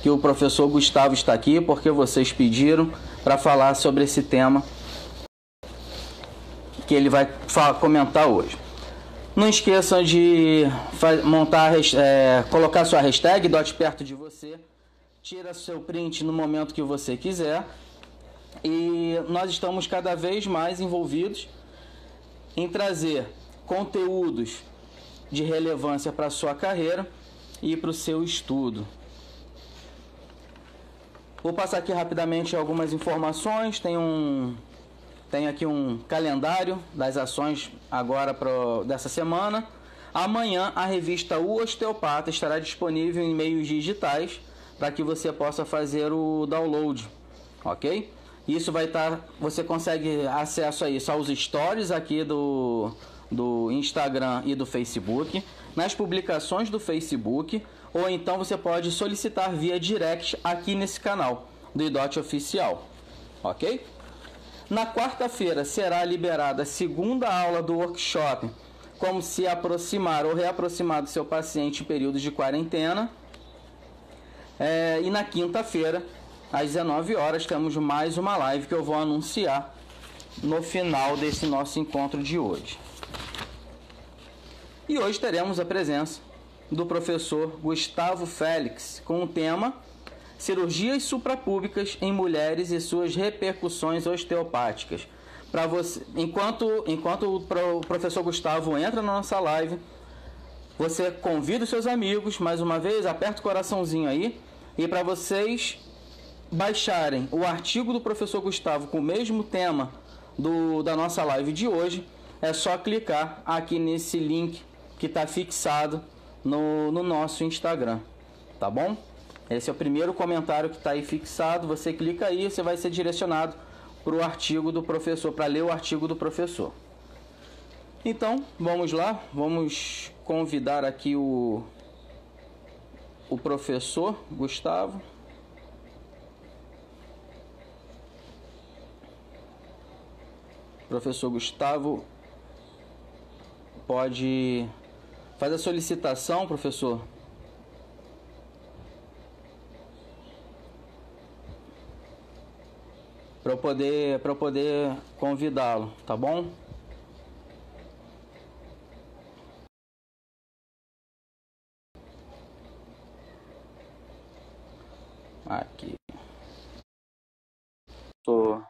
que o professor Gustavo está aqui, porque vocês pediram para falar sobre esse tema que ele vai comentar hoje. Não esqueçam de colocar sua hashtag DOT perto de você, tira seu print no momento que você quiser, e nós estamos cada vez mais envolvidos em trazer conteúdos de relevância para a sua carreira e para o seu estudo. Vou passar aqui rapidamente algumas informações. Tem aqui um calendário das ações agora dessa semana. Amanhã a revista O Osteopata estará disponível em meios digitais para que você possa fazer o download, ok? Isso vai estar, você consegue acesso a isso aos stories aqui do Instagram e do Facebook, nas publicações do Facebook, ou então você pode solicitar via direct aqui nesse canal do IDOT Oficial, ok? Na quarta-feira será liberada a segunda aula do workshop Como se aproximar ou reaproximar do seu paciente em períodos de quarentena. E na quinta-feira, às 19 horas, temos mais uma live que eu vou anunciar no final desse nosso encontro de hoje. E hoje teremos a presença do professor Gustavo Félix com o tema Cirurgias suprapúbicas em mulheres e suas repercussões osteopáticas. Para você, enquanto o professor Gustavo entra na nossa live, você convida os seus amigos, mais uma vez, aperta o coraçãozinho aí, e para vocês baixarem o artigo do professor Gustavo com o mesmo tema da nossa live de hoje, é só clicar aqui nesse link que está fixado no nosso Instagram, tá bom? Esse é o primeiro comentário que está aí fixado, você clica aí e você vai ser direcionado para o artigo do professor, para ler o artigo do professor. Então, vamos lá, vamos convidar aqui o professor Gustavo. Professor Gustavo, pode fazer a solicitação, professor? Para eu poder convidá-lo, tá bom? Aqui. Vou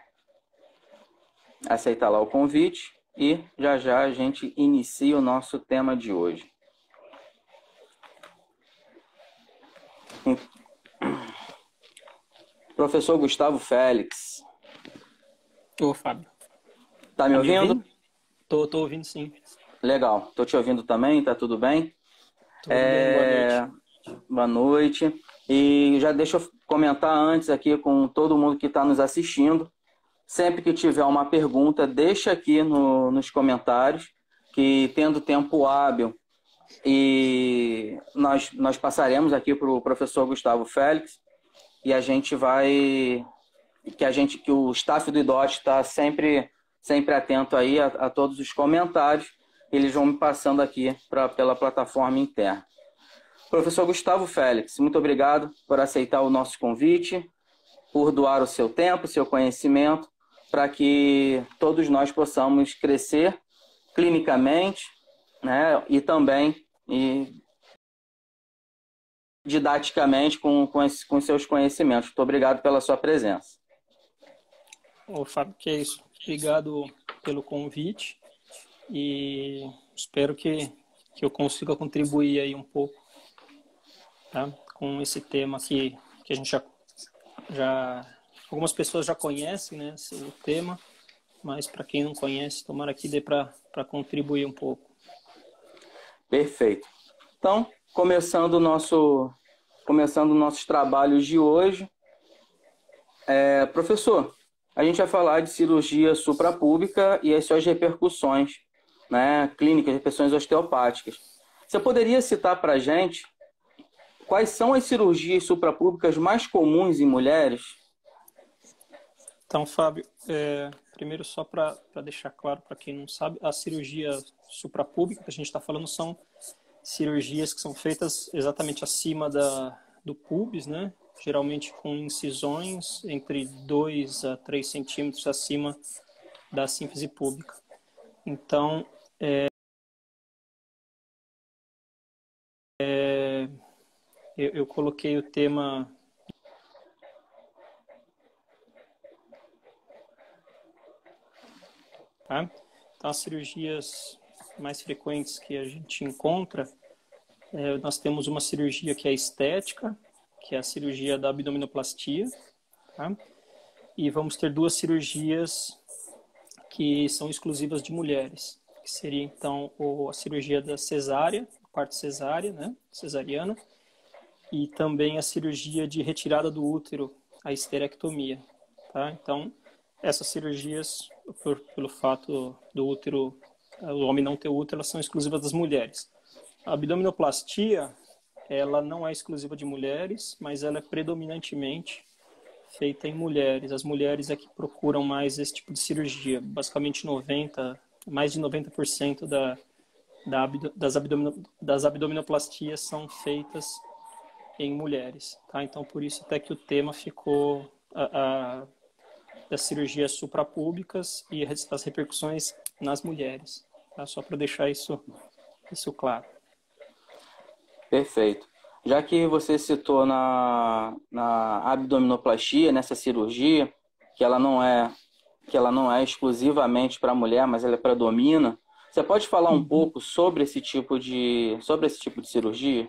aceitar lá o convite e já já a gente inicia o nosso tema de hoje. Professor Gustavo Félix. Ô, Fábio. Tá me ouvindo? Tô ouvindo, sim. Legal. Tô te ouvindo também, tá tudo bem? Tudo bem, boa noite. Boa noite. E já deixa eu comentar antes aqui com todo mundo que está nos assistindo. Sempre que tiver uma pergunta, deixa aqui nos comentários, que tendo tempo hábil, e nós passaremos aqui para o professor Gustavo Félix, e a gente vai... que o staff do IDOT está sempre atento aí a todos os comentários. Eles vão me passando aqui pela plataforma interna. Professor Gustavo Félix, muito obrigado por aceitar o nosso convite, por doar o seu tempo, o seu conhecimento, para que todos nós possamos crescer clinicamente, né, e também didaticamente com seus conhecimentos. Muito obrigado pela sua presença. Ô, Fábio, que é isso. Obrigado pelo convite e espero que eu consiga contribuir aí um pouco, tá, com esse tema que a gente já algumas pessoas já conhecem, né, o tema, mas para quem não conhece, tomara que dê para contribuir um pouco. Perfeito. Então, começando nossos trabalhos de hoje, professor, a gente vai falar de cirurgia suprapúbica e as suas repercussões, né, clínicas, repercussões osteopáticas. Você poderia citar para a gente quais são as cirurgias suprapúbicas mais comuns em mulheres? Então, Fábio, primeiro só para deixar claro para quem não sabe, a cirurgia suprapúbica que a gente está falando são cirurgias que são feitas exatamente acima do púbis, né? Geralmente com incisões entre 2 a 3 centímetros acima da sínfise púbica. Então, eu coloquei o tema... Tá? Então, as cirurgias mais frequentes que a gente encontra, nós temos uma cirurgia que é estética, que é a cirurgia da abdominoplastia, tá? E vamos ter 2 cirurgias que são exclusivas de mulheres, que seria, então, a cirurgia da cesárea, parto cesárea, né, cesariana, e também a cirurgia de retirada do útero, a esterectomia, tá? Então, essas cirurgias, pelo fato do útero, o homem não ter útero, elas são exclusivas das mulheres. A abdominoplastia, ela não é exclusiva de mulheres, mas ela é predominantemente feita em mulheres. As mulheres é que procuram mais esse tipo de cirurgia. Basicamente mais de 90% das abdominoplastias são feitas em mulheres. Tá? Então, por isso até que o tema ficou das cirurgias suprapúbicas e as repercussões nas mulheres. Tá? Só para deixar isso claro. Perfeito. Já que você citou na abdominoplastia, nessa cirurgia, que ela não é exclusivamente para a mulher, mas ela predomina, você pode falar um pouco sobre esse tipo de cirurgia?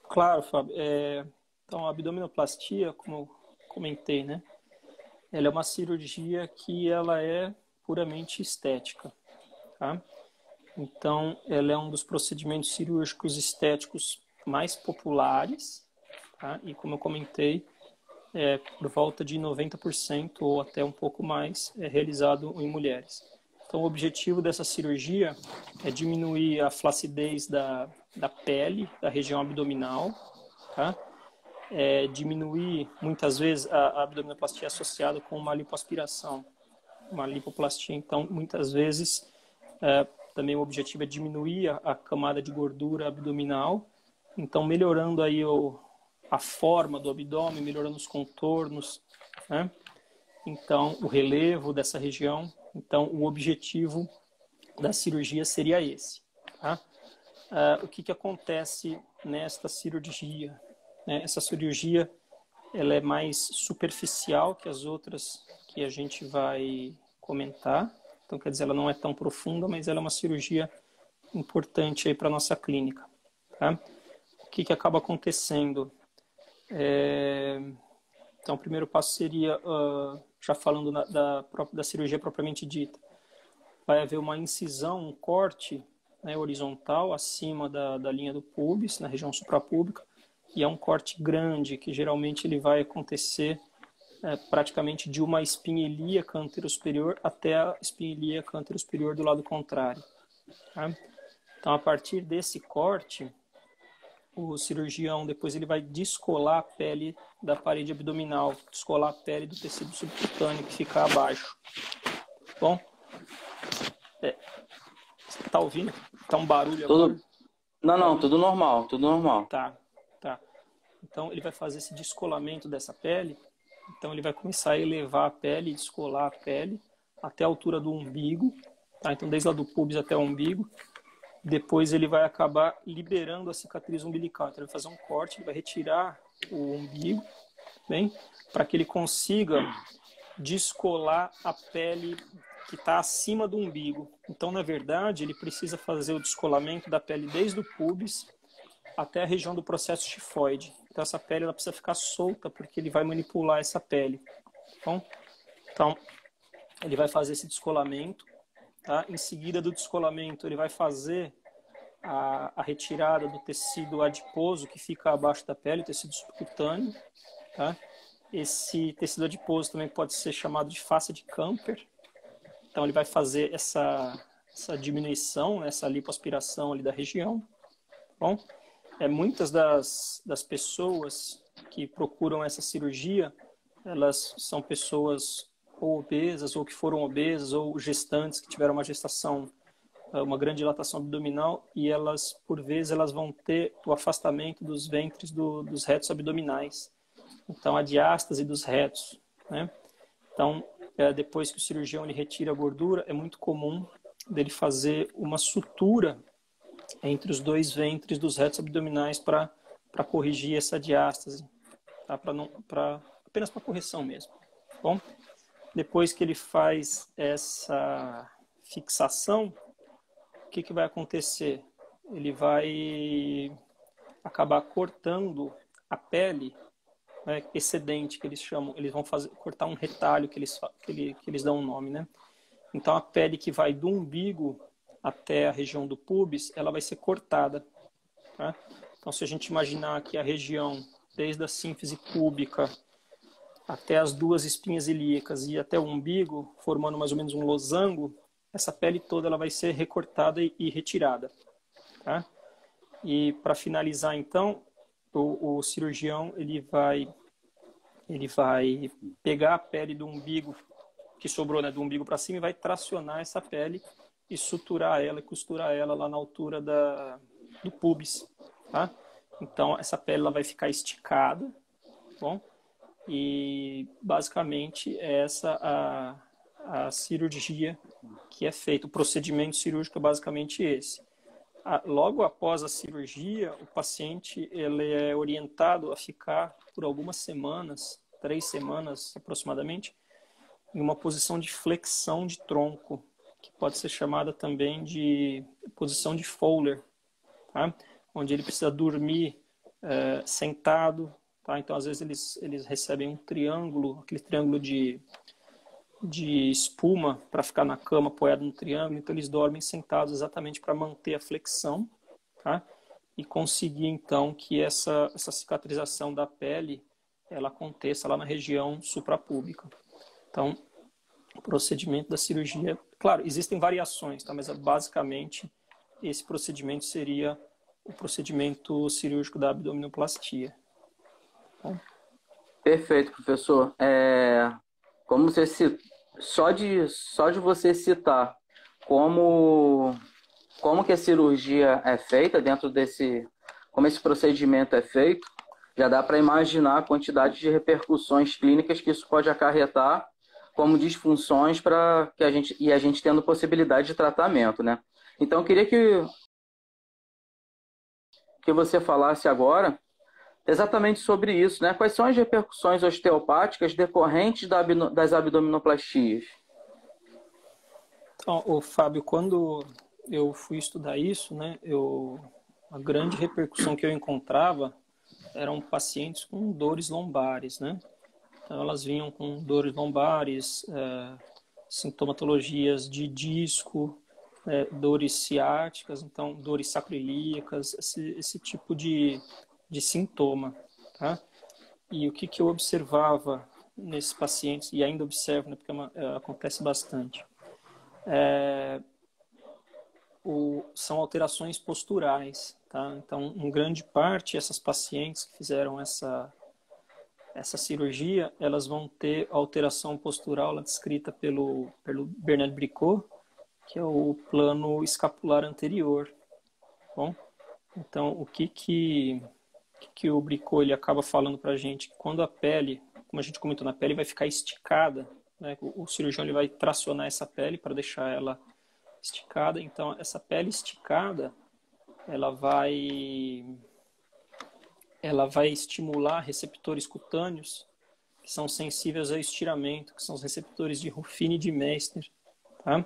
Claro, Fábio. Então, a abdominoplastia, como eu comentei, né? Ela é uma cirurgia que ela é puramente estética, tá? Então, ela é um dos procedimentos cirúrgicos estéticos mais populares, tá? E como eu comentei, por volta de 90% ou até um pouco mais é realizado em mulheres. Então, o objetivo dessa cirurgia é diminuir a flacidez da pele, da região abdominal, tá? Diminuir, muitas vezes, a abdominoplastia associada com uma lipoaspiração, uma lipoplastia. Então, muitas vezes, também o objetivo é diminuir a camada de gordura abdominal, então melhorando aí a forma do abdômen, melhorando os contornos, né? Então, o relevo dessa região. Então, o objetivo da cirurgia seria esse, tá? O que acontece nesta cirurgia? Essa cirurgia ela é mais superficial que as outras que a gente vai comentar. Então, quer dizer, ela não é tão profunda, mas ela é uma cirurgia importante aí para a nossa clínica, tá? O que acaba acontecendo? Então, o primeiro passo seria, já falando da cirurgia propriamente dita, vai haver uma incisão, um corte, né, horizontal acima da linha do púbis, na região suprapúbica, e é um corte grande, que geralmente ele vai acontecer praticamente de uma espinha ilíaca anterosuperior até a espinha ilíaca anterosuperior do lado contrário. Tá? Então, a partir desse corte, o cirurgião depois ele vai descolar a pele da parede abdominal, descolar a pele do tecido subcutâneo que fica abaixo. Bom, você tá ouvindo? Tá um barulho agora? Não, tudo normal, tudo normal. Tá. Então, ele vai fazer esse descolamento dessa pele. Então, ele vai começar a elevar a pele, descolar a pele até a altura do umbigo. Tá? Então, desde lá do púbis até o umbigo. Depois, ele vai acabar liberando a cicatriz umbilical. Então, ele vai fazer um corte, ele vai retirar o umbigo, bem, para que ele consiga descolar a pele que está acima do umbigo. Então, na verdade, ele precisa fazer o descolamento da pele desde o púbis até a região do processo tifoide. Então, essa pele ela precisa ficar solta, porque ele vai manipular essa pele. Bom? Então, ele vai fazer esse descolamento. Tá? Em seguida do descolamento, ele vai fazer a retirada do tecido adiposo que fica abaixo da pele, o tecido subcutâneo. Tá? Esse tecido adiposo também pode ser chamado de face de Camper. Então, ele vai fazer essa diminuição, essa lipoaspiração ali da região. Bom? Muitas das pessoas que procuram essa cirurgia, elas são pessoas ou obesas, ou que foram obesas, ou gestantes que tiveram uma gestação uma grande dilatação abdominal e elas, por vezes, elas vão ter o afastamento dos ventres dos retos abdominais. Então, a diástase dos retos, né? Então, depois que o cirurgião ele retira a gordura, é muito comum dele fazer uma sutura entre os dois ventres dos retos abdominais para corrigir essa diástase, tá? Apenas para correção mesmo. Bom, depois que ele faz essa fixação, o que vai acontecer? Ele vai acabar cortando a pele, né, excedente, que eles chamam. Eles vão cortar um retalho, que eles dão um nome, né? Então, a pele que vai do umbigo até a região do púbis, ela vai ser cortada. Tá? Então, se a gente imaginar que a região, desde a sínfise púbica até as duas espinhas ilíacas e até o umbigo, formando mais ou menos um losango, essa pele toda ela vai ser recortada e retirada. Tá? E para finalizar, então, o cirurgião ele vai pegar a pele do umbigo que sobrou, né, do umbigo para cima, e vai tracionar essa pele e suturar ela e costurar ela lá na altura do púbis. Tá? Então, essa pele ela vai ficar esticada, bom? E basicamente essa a cirurgia que é feita. O procedimento cirúrgico é basicamente esse. Logo após a cirurgia, o paciente ele é orientado a ficar por algumas semanas, 3 semanas aproximadamente, em uma posição de flexão de tronco, que pode ser chamada também de posição de Fowler, tá? Onde ele precisa dormir sentado. Tá? Então, às vezes, eles recebem um triângulo, aquele triângulo de espuma para ficar na cama apoiado no triângulo. Então, eles dormem sentados exatamente para manter a flexão, tá? E conseguir, então, que essa cicatrização da pele ela aconteça lá na região suprapúbica. Então, o procedimento da cirurgia... Claro, existem variações, tá? Mas basicamente esse procedimento seria o procedimento cirúrgico da abdominoplastia. Perfeito, professor. Como você só de você citar como que a cirurgia é feita dentro como esse procedimento é feito, já dá para imaginar a quantidade de repercussões clínicas que isso pode acarretar como disfunções para a gente tendo possibilidade de tratamento, né? Então, eu queria que você falasse agora exatamente sobre isso, né? Quais são as repercussões osteopáticas decorrentes das abdominoplastias? Então, Fábio, quando eu fui estudar isso, né, a grande repercussão que eu encontrava eram pacientes com dores lombares, né? Então, elas vinham com dores lombares, sintomatologias de disco, dores ciáticas, então dores sacroiliacas, esse tipo de sintoma, tá? E o que eu observava nesses pacientes, e ainda observo, né, porque acontece bastante, são alterações posturais, tá? Então, em grande parte, essas pacientes que fizeram essa cirurgia, elas vão ter alteração postural descrita pelo Bernard Bricot, que é o plano escapular anterior. Bom, então, o que o Bricot ele acaba falando para a gente? Quando a pele, como a gente comentou, na pele vai ficar esticada, né? O cirurgião ele vai tracionar essa pele para deixar ela esticada. Então, essa pele esticada, ela vai estimular receptores cutâneos que são sensíveis ao estiramento, que são os receptores de Ruffini e de Meissner, tá?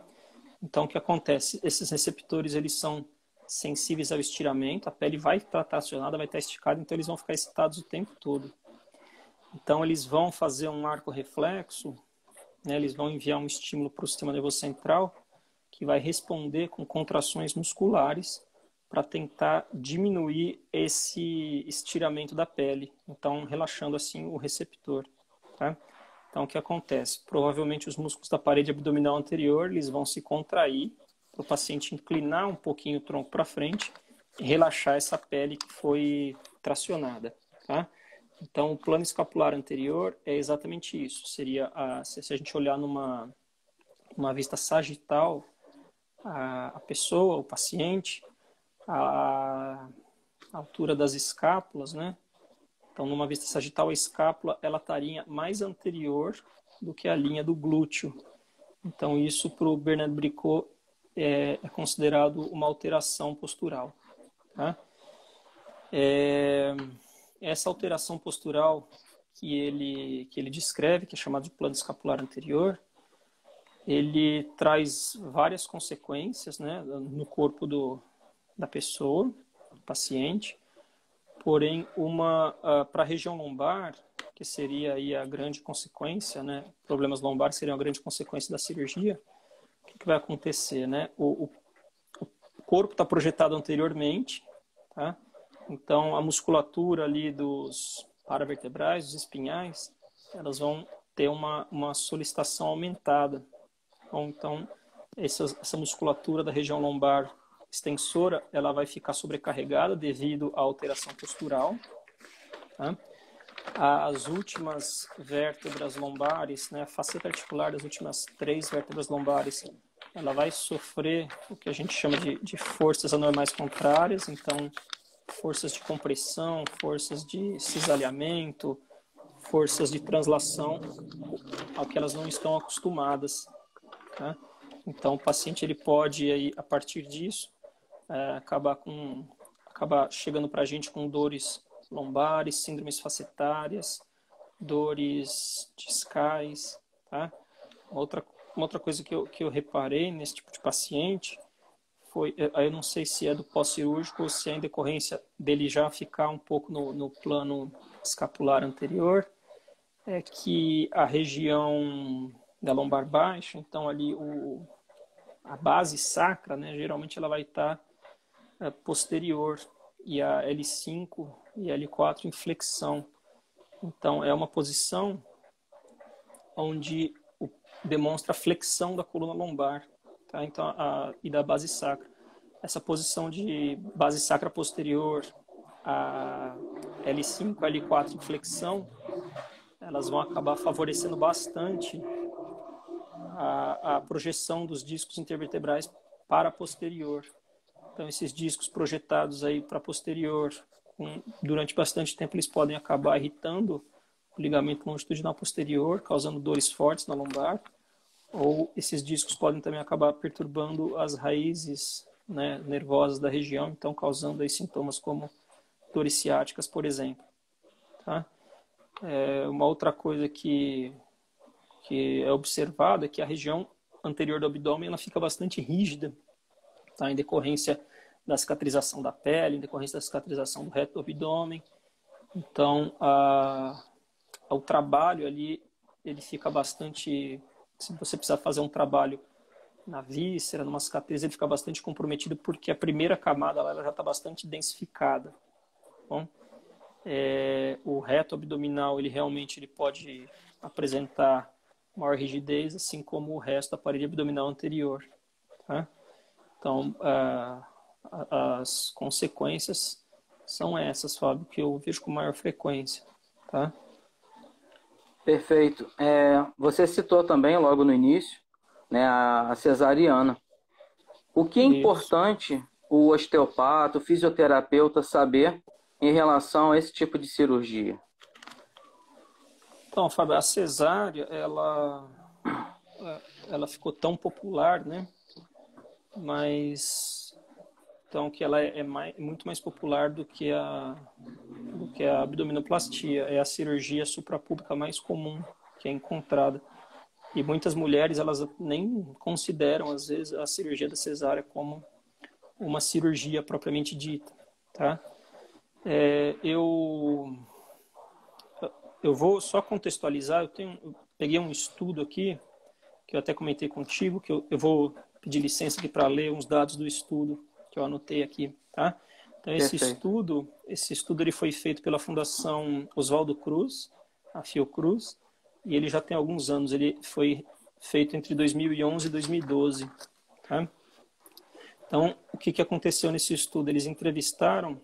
Então, o que acontece? Esses receptores, eles são sensíveis ao estiramento, a pele vai estar tracionada, vai estar esticada, então eles vão ficar excitados o tempo todo. Então, eles vão fazer um arco reflexo, né? Eles vão enviar um estímulo para o sistema nervoso central, que vai responder com contrações musculares para tentar diminuir esse estiramento da pele, então relaxando assim o receptor, tá? Então, o que acontece? Provavelmente os músculos da parede abdominal anterior eles vão se contrair para o paciente inclinar um pouquinho o tronco para frente e relaxar essa pele que foi tracionada, tá? Então, o plano escapular anterior é exatamente isso. Seria se a gente olhar numa vista sagital, a pessoa, o paciente, a altura das escápulas, né? Então, numa vista sagital, a escápula ela estaria mais anterior do que a linha do glúteo. Então, isso para o Bernard Bricot é considerado uma alteração postural. Tá? Essa alteração postural que ele descreve, que é chamado de plano escapular anterior, ele traz várias consequências, né, no corpo da pessoa, do paciente. Porém, para a região lombar, que seria aí a grande consequência, né? Problemas lombares seriam a grande consequência da cirurgia. O que vai acontecer, né? O corpo está projetado anteriormente, tá? Então, a musculatura ali dos paravertebrais, dos espinhais, elas vão ter uma solicitação aumentada. Então, essa musculatura da região lombar extensora, ela vai ficar sobrecarregada devido à alteração postural. Tá? As últimas vértebras lombares, né, a faceta articular das últimas 3 vértebras lombares, ela vai sofrer o que a gente chama de forças anormais contrárias, então forças de compressão, forças de cisalhamento, forças de translação, ao que elas não estão acostumadas. Tá? Então, o paciente ele pode, aí, a partir disso, acabar chegando para a gente com dores lombares, síndromes facetárias, dores discais. Tá? Uma outra coisa que eu reparei nesse tipo de paciente foi, eu não sei se é do pós-cirúrgico ou se é em decorrência dele já ficar um pouco no plano escapular anterior, é que a região da lombar baixa, então ali a base sacra, né, geralmente ela vai estar posterior, e a L5 e a L4 em flexão. Então é uma posição onde demonstra a flexão da coluna lombar, tá? Então, e da base sacra. Essa posição de base sacra posterior, a L5, a L4 em flexão, elas vão acabar favorecendo bastante a projeção dos discos intervertebrais para posterior. Então, esses discos projetados aí para posterior, durante bastante tempo, eles podem acabar irritando o ligamento longitudinal posterior, causando dores fortes na lombar, ou esses discos podem também acabar perturbando as raízes, né, nervosas da região, então causando aí sintomas como dores ciáticas, por exemplo. Tá? Uma outra coisa que é observada é que a região anterior do abdômen ela fica bastante rígida, tá? Em decorrência da cicatrização da pele, em decorrência da cicatrização do reto do abdômen. Então, o trabalho ali, ele fica bastante... Se você precisar fazer um trabalho na víscera, numa cicatriz, ele fica bastante comprometido porque a primeira camada ela já está bastante densificada. Bom, o reto abdominal, ele realmente pode apresentar maior rigidez, assim como o resto da parede abdominal anterior. Tá? Então, as consequências são essas, Fábio, que eu vejo com maior frequência. Tá? Perfeito. Você citou também, logo no início, né, a cesariana. O que é importante o osteopata, o fisioterapeuta saber em relação a esse tipo de cirurgia? Então, Fábio, a cesárea, ela ficou tão popular, né? Mas então que ela é muito mais popular do que a abdominoplastia. É a cirurgia suprapúbica mais comum que é encontrada. E muitas mulheres, elas nem consideram, às vezes, a cirurgia da cesárea como uma cirurgia propriamente dita, tá? Eu vou só contextualizar, eu peguei um estudo aqui, que eu até comentei contigo, que eu vou pedir licença aqui para ler uns dados do estudo que eu anotei aqui, tá? Então, esse estudo ele foi feito pela Fundação Oswaldo Cruz, a Fiocruz, e ele já tem alguns anos, ele foi feito entre 2011 e 2012, tá? Então, o que aconteceu nesse estudo? Eles entrevistaram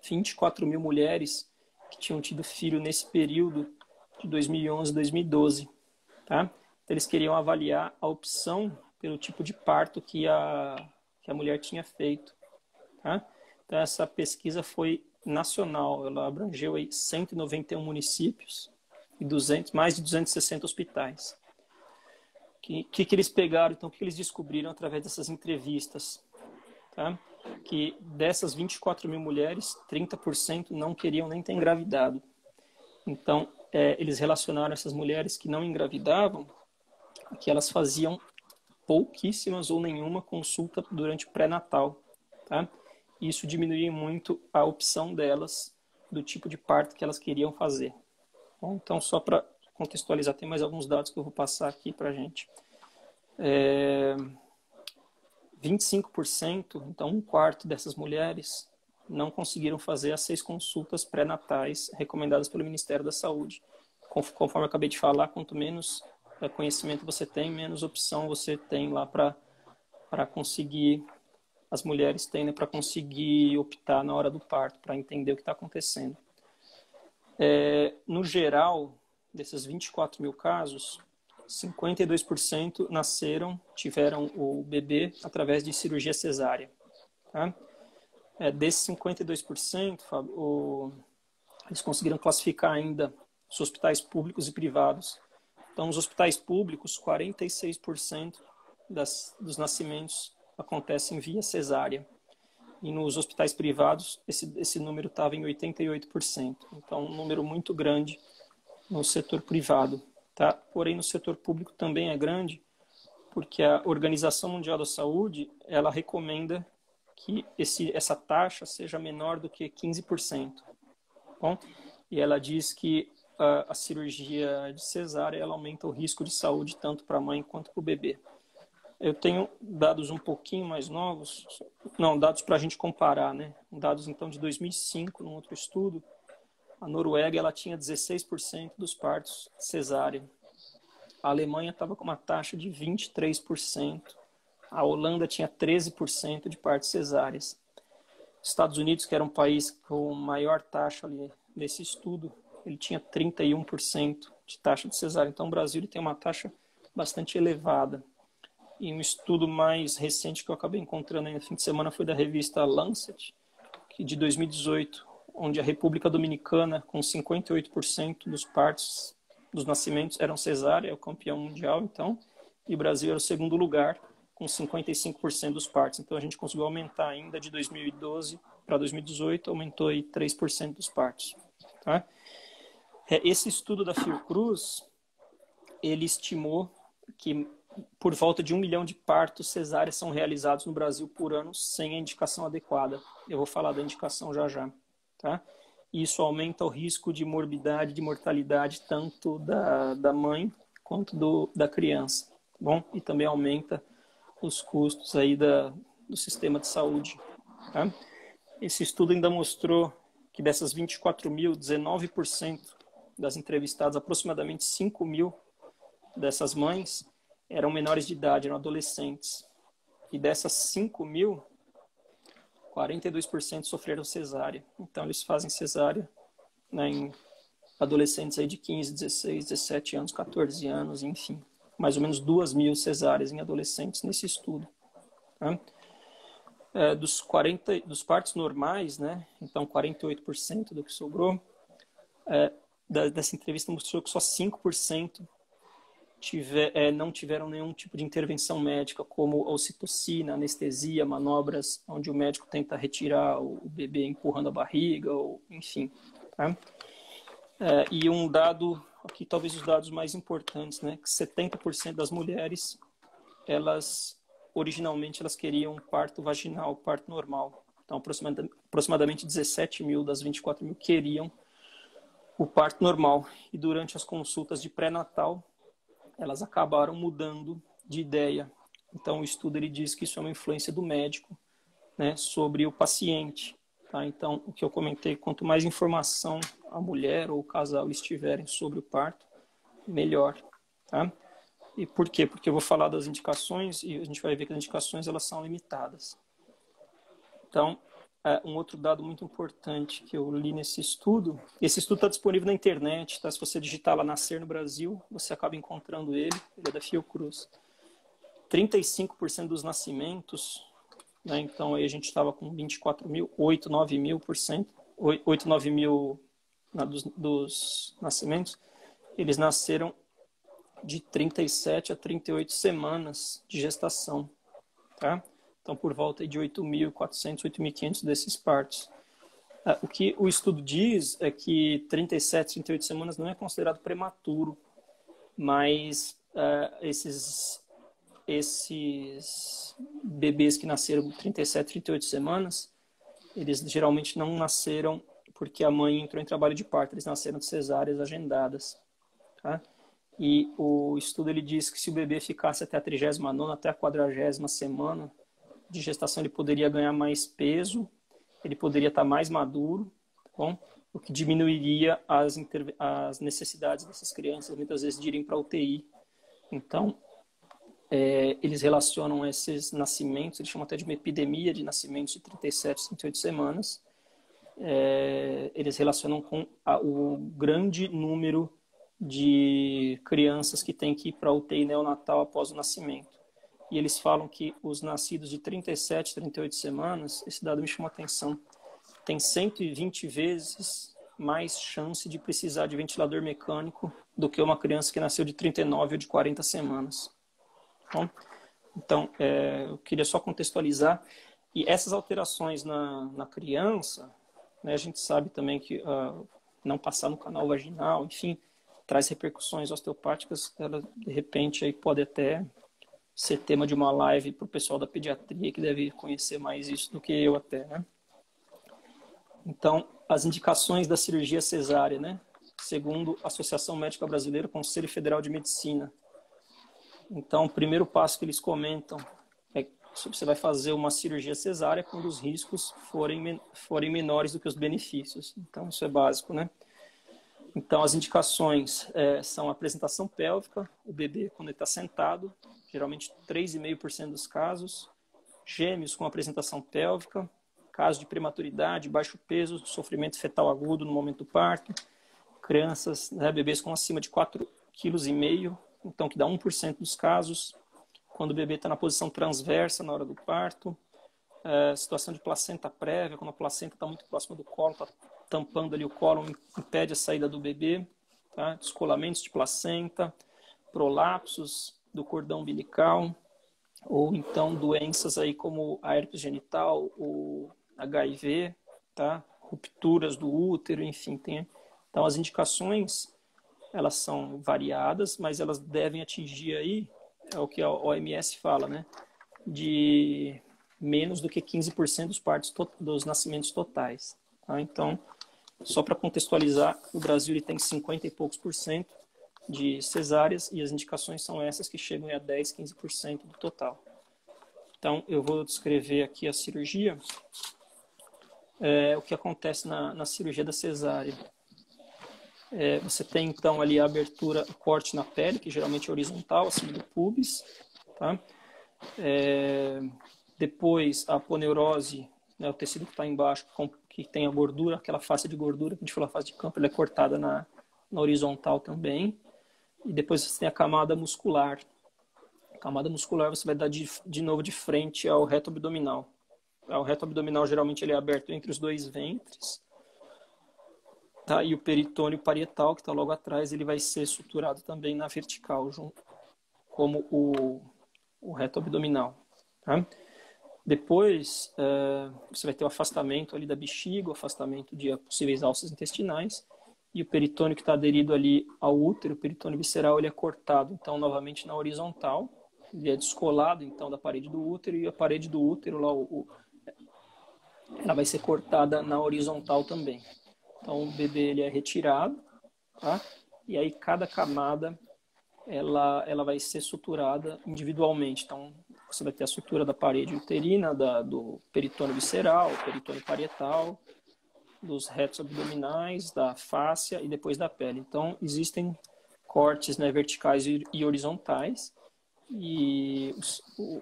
24 mil mulheres que tinham tido filho nesse período de 2011 a 2012, tá? Então, eles queriam avaliar a opção pelo tipo de parto que a mulher tinha feito. Tá? Então, essa pesquisa foi nacional, ela abrangeu aí 191 municípios e mais de 260 hospitais. Que eles pegaram, então, o que eles descobriram através dessas entrevistas? Tá? Que dessas 24 mil mulheres, 30% não queriam nem ter engravidado. Então, eles relacionaram essas mulheres que não engravidavam, que elas faziam pouquíssimas ou nenhuma consulta durante o pré-natal. Tá? Isso diminuía muito a opção delas do tipo de parto que elas queriam fazer. Bom, então, só para contextualizar, tem mais alguns dados que eu vou passar aqui para a gente. 25%, então um quarto dessas mulheres, não conseguiram fazer as 6 consultas pré-natais recomendadas pelo Ministério da Saúde. Conforme eu acabei de falar, quanto menos conhecimento você tem, menos opção você tem lá para conseguir, as mulheres têm, né, para conseguir optar na hora do parto, para entender o que está acontecendo. No geral, desses 24 mil casos, 52% tiveram o bebê através de cirurgia cesárea. Tá? Desses 52%, Fábio, eles conseguiram classificar ainda os hospitais públicos e privados. Então, os hospitais públicos, 46% dos nascimentos acontecem via cesárea. E nos hospitais privados, esse número estava em 88%. Então, um número muito grande no setor privado. Tá? Porém, no setor público também é grande, porque a Organização Mundial da Saúde, ela recomenda que essa taxa seja menor do que 15%. Bom? E ela diz que a cirurgia de cesárea ela aumenta o risco de saúde tanto para a mãe quanto para o bebê. Eu tenho dados um pouquinho mais novos, dados para a gente comparar, né? Dados então de 2005, num outro estudo. A Noruega ela tinha 16% dos partos cesárea. A Alemanha estava com uma taxa de 23%. A Holanda tinha 13% de partos cesáreas. Estados Unidos, que era um país com maior taxa ali nesse estudo, ele tinha 31% de taxa de cesárea. Então, o Brasil ele tem uma taxa bastante elevada. E um estudo mais recente que eu acabei encontrando aí no fim de semana foi da revista Lancet, que de 2018, onde a República Dominicana, com 58% dos partos, dos nascimentos, eram cesárea, é o campeão mundial, então, e o Brasil era o segundo lugar, com 55% dos partos. Então, a gente conseguiu aumentar ainda de 2012 para 2018, aumentou aí 3% dos partos. Tá? Esse estudo da Fiocruz, ele estimou que por volta de 1 milhão de partos cesáreas são realizados no Brasil por ano sem a indicação adequada. Eu vou falar da indicação já já. Tá? Isso aumenta o risco de morbidade, de mortalidade, tanto da mãe quanto da criança. Tá bom? E também aumenta os custos aí do sistema de saúde. Tá? Esse estudo ainda mostrou que dessas 24 mil, 19% das entrevistadas, aproximadamente 5 mil dessas mães, eram menores de idade, eram adolescentes. E dessas 5 mil, 42% sofreram cesárea. Então, eles fazem cesárea, né, em adolescentes aí de 15, 16, 17 anos, 14 anos, enfim. Mais ou menos 2 mil cesáreas em adolescentes nesse estudo. Tá? Dos partos normais, né, então 48% do que sobrou, dessa entrevista mostrou que só 5% não tiveram nenhum tipo de intervenção médica, como ocitocina, anestesia, manobras onde o médico tenta retirar o bebê empurrando a barriga, ou enfim. Tá? E um dado, aqui talvez os dados mais importantes, né, que 70% das mulheres, originalmente elas queriam parto vaginal, parto normal. Então, aproximadamente 17 mil das 24 mil queriam o parto normal. E durante as consultas de pré-natal, elas acabaram mudando de ideia. Então, o estudo ele diz que isso é uma influência do médico, né, sobre o paciente. Tá? Então, o que eu comentei, quanto mais informação a mulher ou o casal eles tiverem sobre o parto, melhor. Tá? E por quê? Porque eu vou falar das indicações e a gente vai ver que as indicações elas são limitadas. Então, um outro dado muito importante que eu li nesse estudo, esse estudo está disponível na internet, tá? Se você digitar lá Nascer no Brasil, você acaba encontrando ele é da Fiocruz. 35% dos nascimentos, né? Então aí a gente estava com 24 mil, 8, 9 mil por cento, 8, 9 mil dos nascimentos, eles nasceram de 37 a 38 semanas de gestação, tá? Então por volta de 8.400, 8.500 desses partos. O que o estudo diz é que 37, 38 semanas não é considerado prematuro, mas esses bebês que nasceram com 37, 38 semanas, eles geralmente não nasceram porque a mãe entrou em trabalho de parto, eles nasceram de cesáreas agendadas, tá? E o estudo ele diz que se o bebê ficasse até a 39ª, até a 40ª semana de gestação, ele poderia ganhar mais peso, ele poderia estar mais maduro, tá bom? O que diminuiria as necessidades dessas crianças, muitas vezes, de irem para a UTI. Então, eles relacionam esses nascimentos, eles chamam até de uma epidemia de nascimentos de 37, 38 semanas, eles relacionam com o grande número de crianças que têm que ir para a UTI neonatal após o nascimento. E eles falam que os nascidos de 37, 38 semanas, esse dado me chama a atenção, tem 120 vezes mais chance de precisar de ventilador mecânico do que uma criança que nasceu de 39 ou de 40 semanas. Bom, então, eu queria só contextualizar. E essas alterações na criança, né, a gente sabe também que não passar no canal vaginal, enfim, traz repercussões osteopáticas. Ela, de repente, aí pode até ser tema de uma live para o pessoal da pediatria, que deve conhecer mais isso do que eu até, né? Então, as indicações da cirurgia cesárea, né? Segundo a Associação Médica Brasileira, Conselho Federal de Medicina. Então, o primeiro passo que eles comentam é que você vai fazer uma cirurgia cesárea quando os riscos forem menores do que os benefícios. Então, isso é básico, né? Então, as indicações são a apresentação pélvica, o bebê quando ele está sentado, geralmente 3,5% dos casos, gêmeos com apresentação pélvica, caso de prematuridade, baixo peso, sofrimento fetal agudo no momento do parto, crianças, né, bebês com acima de 4,5 kg, então que dá 1% dos casos, quando o bebê está na posição transversa na hora do parto, situação de placenta prévia, quando a placenta está muito próxima do colo, está tampando ali o colo, impede a saída do bebê, tá? Descolamentos de placenta, prolapsos do cordão umbilical, ou então doenças aí como a herpes genital, o HIV, tá? Rupturas do útero, enfim. Então as indicações, elas são variadas, mas elas devem atingir aí, é o que a OMS fala, né? De menos do que 15% dos partos dos nascimentos totais. Tá? Então, só para contextualizar, o Brasil ele tem 50 e poucos por cento de cesáreas e as indicações são essas que chegam a 10, 15% do total. Então, eu vou descrever aqui a cirurgia, o que acontece na cirurgia da cesárea. Você tem, então, ali a abertura, o corte na pele, que geralmente é horizontal, acima do púbis, tá? Depois, a aponeurose, né, o tecido que está embaixo, que tem a gordura, aquela face de gordura, que a gente falou, a face de campo, ela é cortada na horizontal também. E depois você tem a camada muscular. A camada muscular você vai dar de novo de frente ao reto abdominal. O reto abdominal, geralmente, ele é aberto entre os dois ventres. Tá? E o peritônio parietal, que está logo atrás, ele vai ser suturado também na vertical, como o reto abdominal. Tá? Depois, você vai ter o afastamento ali da bexiga, o afastamento de possíveis alças intestinais, e o peritônio que está aderido ali ao útero, o peritônio visceral, ele é cortado, então, novamente na horizontal, ele é descolado, então, da parede do útero, e a parede do útero, lá, ela vai ser cortada na horizontal também. Então, o bebê, ele é retirado, tá? E aí, cada camada, ela vai ser suturada individualmente. Então, você vai ter a sutura da parede uterina, do peritônio visceral, peritônio parietal, dos retos abdominais, da fáscia e depois da pele. Então, existem cortes, né, verticais e horizontais. E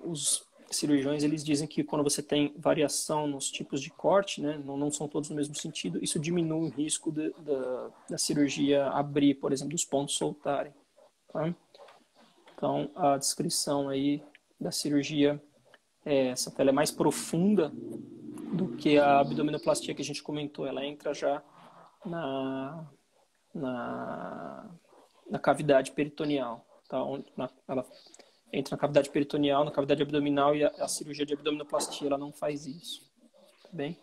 os cirurgiões, eles dizem que quando você tem variação nos tipos de corte, né, não são todos no mesmo sentido, isso diminui o risco da cirurgia abrir, por exemplo, dos pontos soltarem. Tá? Então, a descrição aí da cirurgia é essa, ela é mais profunda do que a abdominoplastia que a gente comentou. Ela entra já na, na cavidade peritoneal, tá? Ela entra na cavidade peritoneal, na cavidade abdominal, e a cirurgia de abdominoplastia ela não faz isso, tá bem?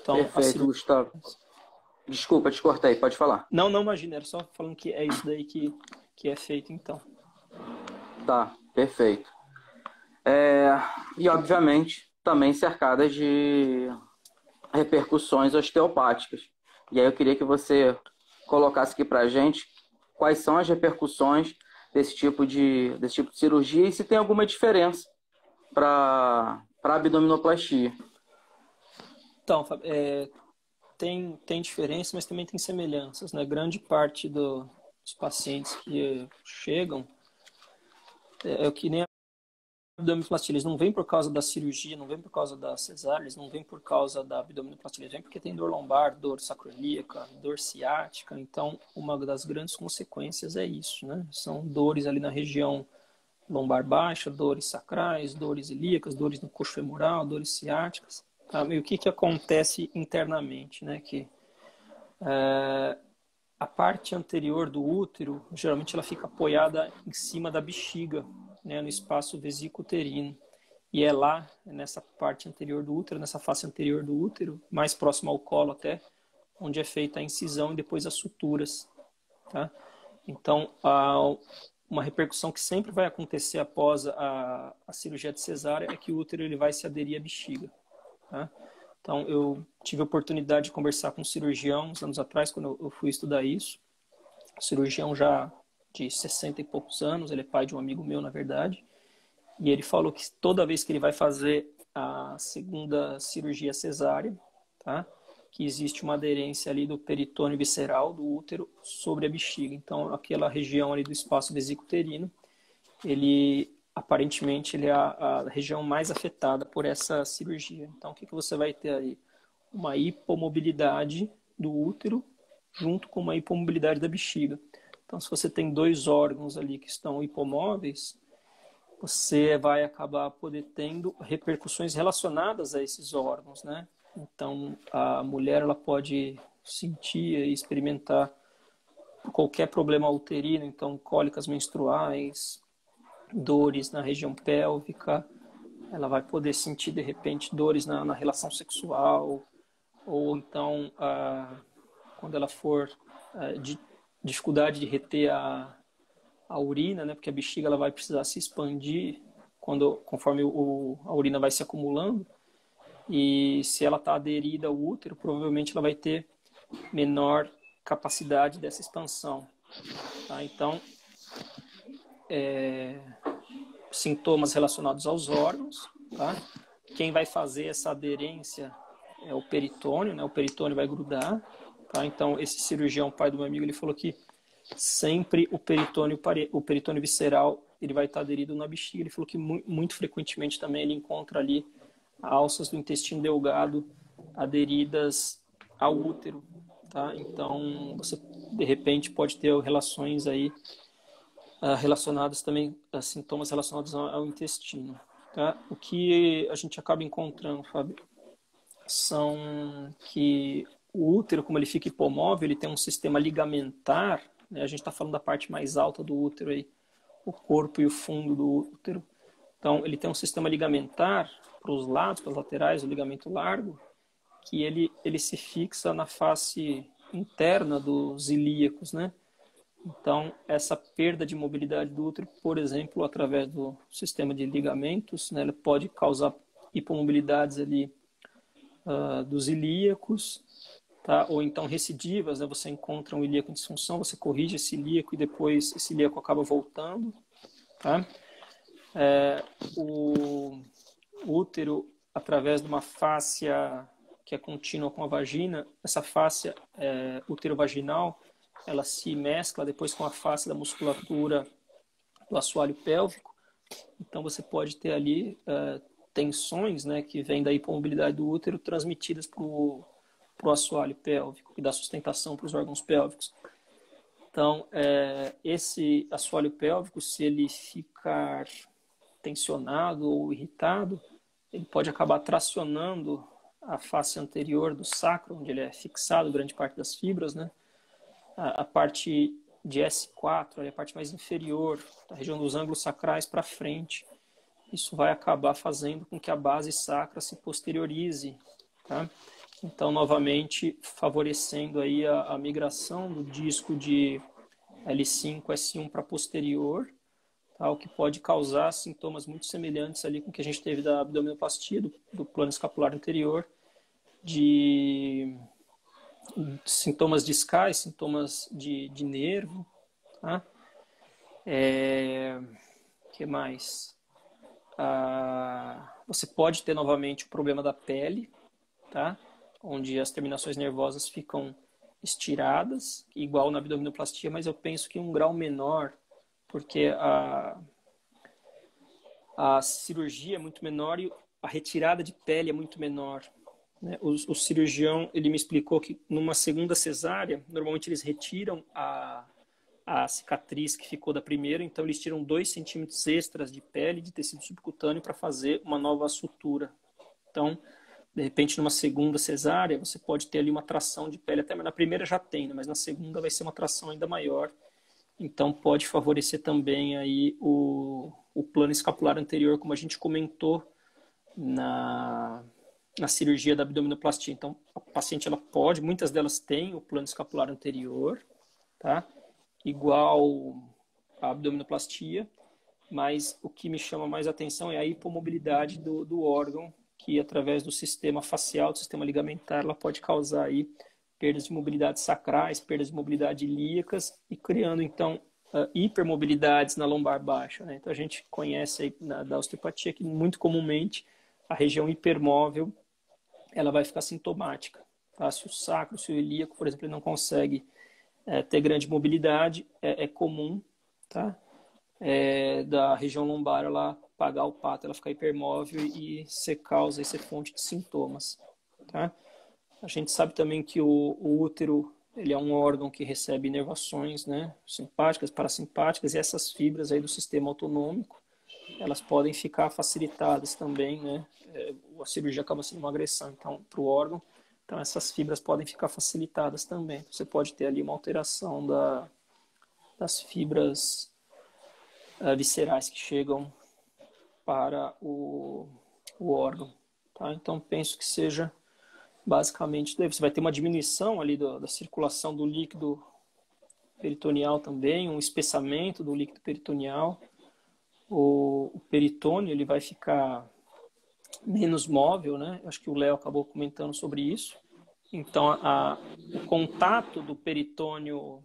Então, Perfeito, Gustavo. Desculpa, te cortei, pode falar. Não, imagina, era só falando que é isso daí que é feito, então. Tá, perfeito. E, obviamente, também cercadas de repercussões osteopáticas. E aí eu queria que você colocasse aqui pra gente quais são as repercussões desse tipo de cirurgia e se tem alguma diferença para abdominoplastia. Então, tem diferença, mas também tem semelhanças, né? Grande parte dos pacientes que chegam é o que nem a abdominoplastia, eles não vêm por causa da cirurgia, não vêm por causa da cesárea, eles não vêm por causa da abdominoplastia, eles vêm porque tem dor lombar, dor sacroiliaca, dor ciática. Então, uma das grandes consequências é isso, né? São dores ali na região lombar baixa, dores sacrais, dores ilíacas, dores no coxo femoral, dores ciáticas. Tá? E o que acontece internamente, né? Que a parte anterior do útero, geralmente ela fica apoiada em cima da bexiga, né, no espaço vesículo-uterino. E é lá, nessa parte anterior do útero, nessa face anterior do útero, mais próximo ao colo até, onde é feita a incisão e depois as suturas. Tá? Então, uma repercussão que sempre vai acontecer após a cirurgia de cesárea é que o útero ele vai se aderir à bexiga. Tá? Então, eu tive a oportunidade de conversar com um cirurgião uns anos atrás, quando eu fui estudar isso. Um cirurgião já de 60 e poucos anos, ele é pai de um amigo meu, na verdade. E ele falou que toda vez que ele vai fazer a segunda cirurgia cesárea, tá? Que existe uma aderência ali do peritônio visceral do útero sobre a bexiga. Então, aquela região ali do espaço vesículo-uterino, aparentemente, ele é a região mais afetada por essa cirurgia. Então, o que você vai ter aí? Uma hipomobilidade do útero junto com uma hipomobilidade da bexiga. Então, se você tem dois órgãos ali que estão hipomóveis, você vai acabar tendo repercussões relacionadas a esses órgãos, né? Então, a mulher ela pode sentir e experimentar qualquer problema uterino, então cólicas menstruais, dores na região pélvica, ela vai poder sentir de repente dores na relação sexual, ou então quando ela for de dificuldade de reter a urina, né, porque a bexiga ela vai precisar se expandir conforme a urina vai se acumulando, e se ela está aderida ao útero, provavelmente ela vai ter menor capacidade dessa expansão. Tá? Então, sintomas relacionados aos órgãos, tá? Quem vai fazer essa aderência é o peritônio, né? O peritônio vai grudar, tá? Então, esse cirurgião, pai do meu amigo, ele falou que sempre o peritônio visceral ele vai estar aderido na bexiga. Ele falou que muito frequentemente também ele encontra ali alças do intestino delgado aderidas ao útero, tá? Então, você de repente pode ter relações aí relacionadas também a sintomas relacionados ao intestino. Tá? O que a gente acaba encontrando, Fábio, são que o útero, como ele fica hipomóvel, ele tem um sistema ligamentar, né? A gente está falando da parte mais alta do útero, aí, o corpo e o fundo do útero. Então, ele tem um sistema ligamentar para os lados, para as laterais, o ligamento largo, que ele se fixa na face interna dos ilíacos, né? Então, essa perda de mobilidade do útero, por exemplo, através do sistema de ligamentos, né, ele pode causar hipomobilidades ali dos ilíacos, tá? Ou então recidivas, né? Você encontra um ilíaco em disfunção, você corrige esse ilíaco e depois esse ilíaco acaba voltando, tá? O útero, através de uma fáscia que é contínua com a vagina, essa fáscia útero-vaginal, ela se mescla depois com a face da musculatura do assoalho pélvico. Então, você pode ter ali tensões, né, que vêm da hipomobilidade do útero transmitidas para o assoalho pélvico, que dá sustentação para os órgãos pélvicos. Então, esse assoalho pélvico, se ele ficar tensionado ou irritado, ele pode acabar tracionando a face anterior do sacro, onde ele é fixado, grande parte das fibras, né? A parte de S4, a parte mais inferior, da região dos ângulos sacrais para frente. Isso vai acabar fazendo com que a base sacra se posteriorize, tá? Então, novamente, favorecendo aí a migração do disco de L5, S1 para posterior, tá? O que pode causar sintomas muito semelhantes ali com o que a gente teve da abdominoplastia, do plano escapular anterior, de sintomas discais, sintomas de nervo, tá? Que mais? Você pode ter novamente o problema da pele, tá? Onde as terminações nervosas ficam estiradas, igual na abdominoplastia, mas eu penso que em um grau menor, porque a cirurgia é muito menor e a retirada de pele é muito menor, né? O cirurgião, ele me explicou que numa segunda cesárea, normalmente eles retiram a cicatriz que ficou da primeira, então eles tiram 2 centímetros extras de pele, de tecido subcutâneo, para fazer uma nova sutura. Então, de repente, numa segunda cesárea, você pode ter ali uma tração de pele, até na primeira já tem, né? Mas na segunda vai ser uma tração ainda maior. Então, pode favorecer também aí o plano escapular anterior, como a gente comentou na cirurgia da abdominoplastia. Então, a paciente, muitas delas têm o plano escapular anterior, tá? Igual a abdominoplastia, mas o que me chama mais atenção é a hipomobilidade do órgão, que através do sistema facial, do sistema ligamentar, ela pode causar aí perdas de mobilidade sacrais, perdas de mobilidade ilíacas e criando, então, hipermobilidades na lombar baixa, né? Então, a gente conhece aí da osteopatia que, muito comumente, a região hipermóvel, ela vai ficar sintomática, tá? Se o sacro, se o ilíaco, por exemplo, ele não consegue ter grande mobilidade, é comum, tá? Da região lombar, ela pagar o pato, ela ficar hipermóvel e ser causa e ser fonte de sintomas, tá? A gente sabe também que o útero, ele é um órgão que recebe inervações, né? Simpáticas, parasimpáticas, e essas fibras aí do sistema autonômico, elas podem ficar facilitadas também, né? A cirurgia acaba sendo uma agressão, então, para o órgão. Então, essas fibras podem ficar facilitadas também. Você pode ter ali uma alteração das fibras viscerais que chegam para o órgão, tá? Então, penso que seja basicamente, você vai ter uma diminuição ali da circulação do líquido peritoneal também, um espessamento do líquido peritoneal. O peritônio, ele vai ficar menos móvel, né? Acho que o Léo acabou comentando sobre isso. Então, o contato do peritônio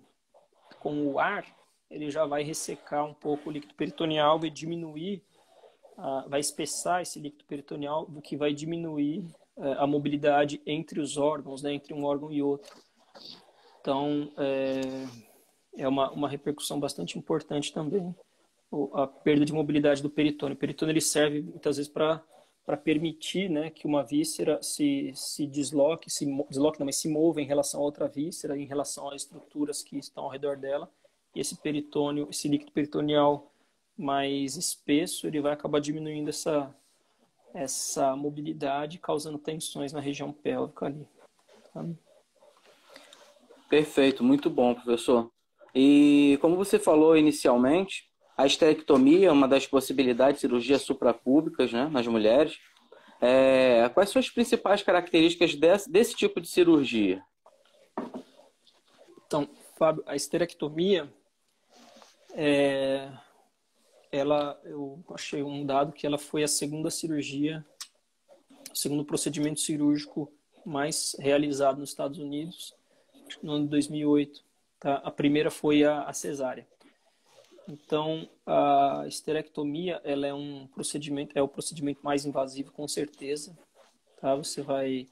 com o ar, ele já vai ressecar um pouco o líquido peritoneal, vai diminuir, vai espessar esse líquido peritoneal, o que vai diminuir a mobilidade entre os órgãos, né? Entre um órgão e outro. Então, é uma repercussão bastante importante também, a perda de mobilidade do peritônio. O peritônio, ele serve muitas vezes para permitir, né, que uma víscera se desloque, mas se mova em relação a outra víscera, em relação às estruturas que estão ao redor dela. E esse peritônio, esse líquido peritoneal mais espesso, ele vai acabar diminuindo essa mobilidade, causando tensões na região pélvica ali. Tá? Perfeito, muito bom, professor. E como você falou inicialmente, a esterectomia é uma das possibilidades de cirurgias suprapúbicas, né, nas mulheres. Quais são as principais características desse tipo de cirurgia? Então, Fábio, a esterectomia, eu achei um dado que ela foi a segunda cirurgia, o segundo procedimento cirúrgico mais realizado nos Estados Unidos, no ano de 2008. Tá? A primeira foi a cesárea. Então, a esterectomia, ela é o procedimento mais invasivo, com certeza. Tá? Você vai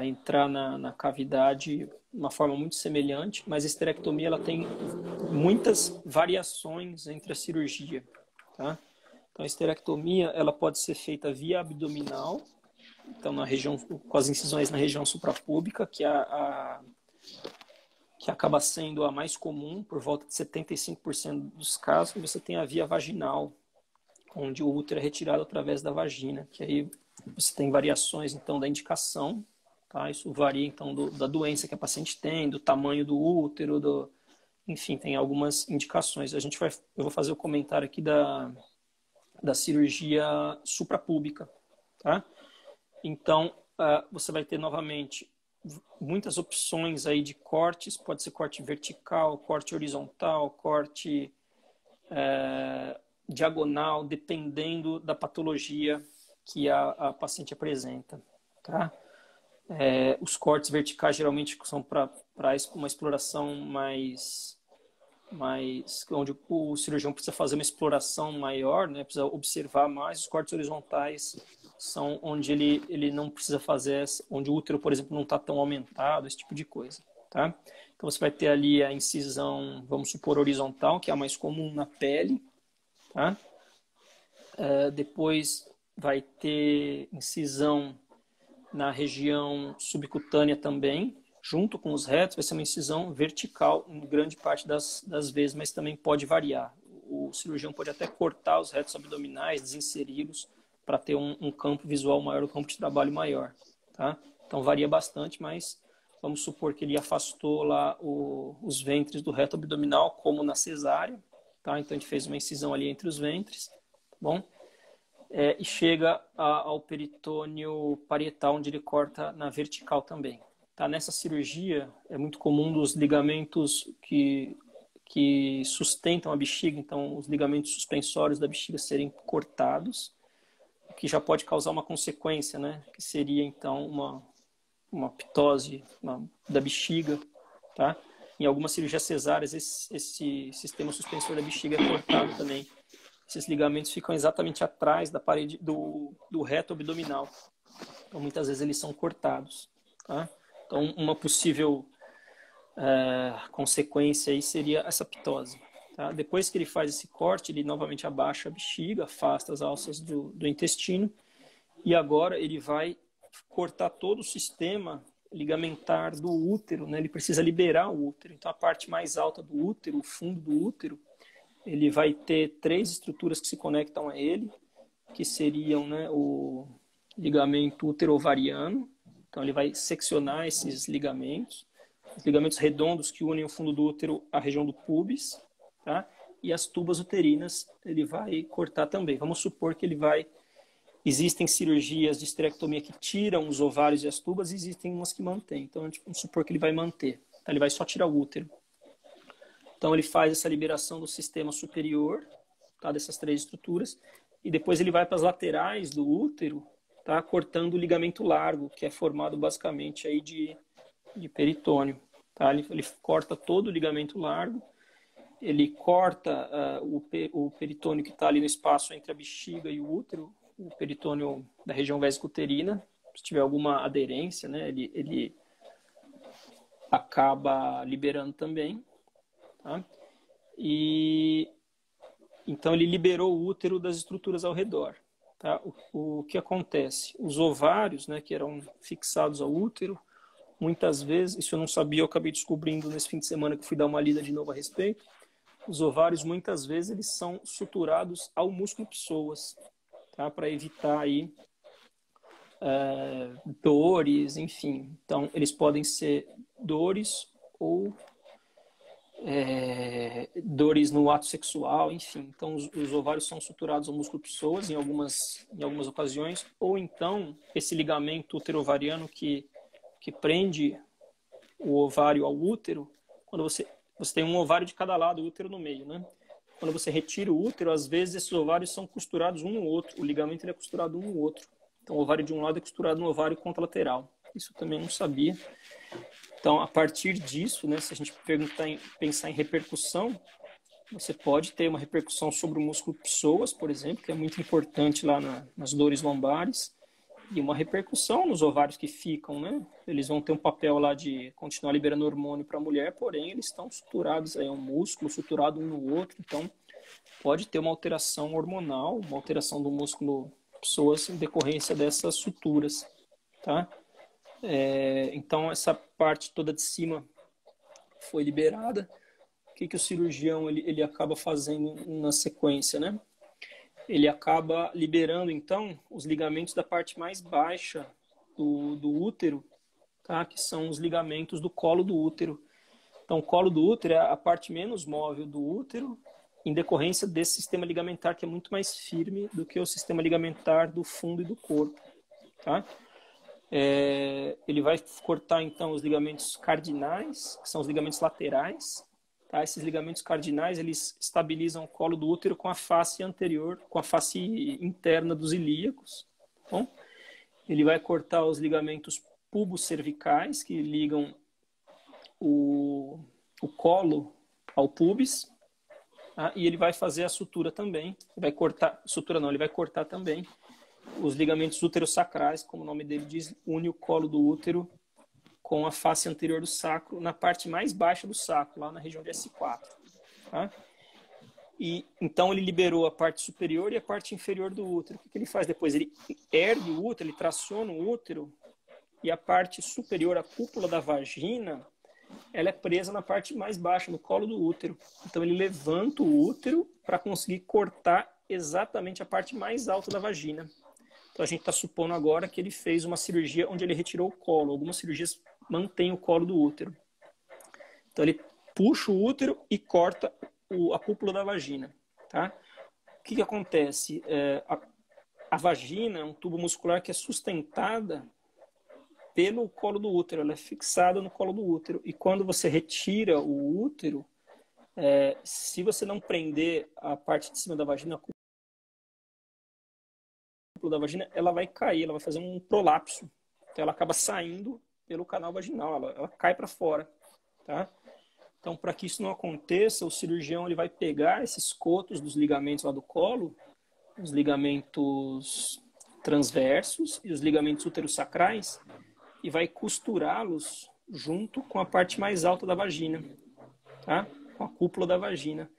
entrar na cavidade de uma forma muito semelhante, mas a esterectomia, ela tem muitas variações entre a cirurgia. Tá? Então, a esterectomia, ela pode ser feita via abdominal, então com as incisões na região suprapúbica, que que acaba sendo a mais comum, por volta de 75% dos casos, você tem a via vaginal, onde o útero é retirado através da vagina, que aí você tem variações, então, da indicação, tá? Isso varia, então, da doença que a paciente tem, do tamanho do útero, enfim, tem algumas indicações. Eu vou fazer o comentário aqui da cirurgia suprapúbica, tá? Então, você vai ter novamente muitas opções aí de cortes, pode ser corte vertical, corte horizontal, corte diagonal, dependendo da patologia que a paciente apresenta, tá? Os cortes verticais geralmente são para uma exploração mais onde o cirurgião precisa fazer uma exploração maior, né? Precisa observar mais. Os cortes horizontais são onde ele não precisa fazer, onde o útero, por exemplo, não está tão aumentado, esse tipo de coisa, tá? Então você vai ter ali a incisão, vamos supor, horizontal, que é a mais comum na pele, tá? Depois vai ter incisão na região subcutânea também, junto com os retos, vai ser uma incisão vertical em grande parte das vezes, mas também pode variar. O cirurgião pode até cortar os retos abdominais, desinseri-los, para ter um campo visual maior, um campo de trabalho maior, tá? Então varia bastante, mas vamos supor que ele afastou lá os ventres do reto abdominal, como na cesárea, tá? Então a gente fez uma incisão ali entre os ventres, tá bom? E chega ao peritônio parietal, onde ele corta na vertical também. Tá? Nessa cirurgia, é muito comum dos ligamentos que sustentam a bexiga, então os ligamentos suspensórios da bexiga serem cortados, o que já pode causar uma consequência, né? Que seria, então, uma ptose da bexiga. Tá? Em algumas cirurgias cesáreas, esse sistema suspensor da bexiga é cortado também. Esses ligamentos ficam exatamente atrás da parede do reto abdominal. Então, muitas vezes, eles são cortados. Tá? Então, uma possível consequência aí seria essa ptose. Tá? Depois que ele faz esse corte, ele novamente abaixa a bexiga, afasta as alças do intestino, e agora ele vai cortar todo o sistema ligamentar do útero, né? Ele precisa liberar o útero. Então, a parte mais alta do útero, o fundo do útero, ele vai ter 3 estruturas que se conectam a ele, que seriam, né, o ligamento útero-ovariano. Então, ele vai seccionar esses ligamentos, os ligamentos redondos que unem o fundo do útero à região do púbis, tá? E as tubas uterinas ele vai cortar também. Vamos supor que existem cirurgias de esterectomia que tiram os ovários e as tubas, e existem umas que mantêm. Então, vamos supor que ele vai manter. Tá? Ele vai só tirar o útero. Então, ele faz essa liberação do sistema superior, tá, dessas 3 estruturas, e depois ele vai para as laterais do útero, tá, cortando o ligamento largo, que é formado basicamente aí de peritônio. Tá? Ele corta todo o ligamento largo, ele corta o peritônio que está ali no espaço entre a bexiga e o útero, o peritônio da região vésico-uterina. Se tiver alguma aderência, né, ele acaba liberando também. Tá? E então ele liberou o útero das estruturas ao redor. Tá? O que acontece? Os ovários, né, que eram fixados ao útero, muitas vezes, isso eu não sabia, eu acabei descobrindo nesse fim de semana que fui dar uma lida de novo a respeito, os ovários muitas vezes eles são suturados ao músculo psoas, tá? Para evitar aí dores, enfim. Então eles podem ser dores ou dores no ato sexual, enfim. Então, os ovários são suturados ao músculo psoas em algumas ocasiões, ou então esse ligamento uterovariano que prende o ovário ao útero, quando você tem um ovário de cada lado, o útero no meio, né? Quando você retira o útero, às vezes esses ovários são costurados um no outro, o ligamento ele é costurado um no outro. Então, o ovário de um lado é costurado no ovário contralateral. Isso eu também não sabia. Então, a partir disso, né, se a gente pensar em repercussão, você pode ter uma repercussão sobre o músculo psoas, por exemplo, que é muito importante lá nas dores lombares, e uma repercussão nos ovários que ficam, né? Eles vão ter um papel lá de continuar liberando hormônio para a mulher, porém eles estão suturados aí, um músculo suturado um no outro, então pode ter uma alteração hormonal, uma alteração do músculo psoas em decorrência dessas suturas, tá? Então, essa parte toda de cima foi liberada, o que o cirurgião ele acaba fazendo na sequência, né? Ele acaba liberando, então, os ligamentos da parte mais baixa do útero, tá? Que são os ligamentos do colo do útero. Então, o colo do útero é a parte menos móvel do útero, em decorrência desse sistema ligamentar que é muito mais firme do que o sistema ligamentar do fundo e do corpo, tá? Ele vai cortar, então, os ligamentos cardinais, que são os ligamentos laterais. Tá? Esses ligamentos cardinais, eles estabilizam o colo do útero com a face anterior, com a face interna dos ilíacos. Tá bom? Ele vai cortar os ligamentos pubocervicais, que ligam o colo ao pubis. Tá? E ele vai fazer a sutura também. Ele vai cortar, sutura não, ele vai cortar também os ligamentos útero-sacrais, como o nome dele diz, une o colo do útero com a face anterior do sacro, na parte mais baixa do sacro, lá na região de S4. Tá? E, então ele liberou a parte superior e a parte inferior do útero. O que ele faz depois? Ele ergue o útero, ele traciona o útero, e a parte superior, a cúpula da vagina, ela é presa na parte mais baixa, no colo do útero. Então ele levanta o útero para conseguir cortar exatamente a parte mais alta da vagina. Então a gente está supondo agora que ele fez uma cirurgia onde ele retirou o colo. Algumas cirurgias mantêm o colo do útero. Então ele puxa o útero e corta a cúpula da vagina. Tá? O que acontece? A vagina é um tubo muscular que é sustentada pelo colo do útero. Ela é fixada no colo do útero. E quando você retira o útero, se você não prender a parte de cima da vagina, da vagina, ela vai cair, ela vai fazer um prolapso. Então ela acaba saindo pelo canal vaginal, ela cai para fora, tá? Então, para que isso não aconteça, o cirurgião ele vai pegar esses cotos dos ligamentos lá do colo, os ligamentos transversos e os ligamentos útero-sacrais, e vai costurá-los junto com a parte mais alta da vagina, tá? Com a cúpula da vagina.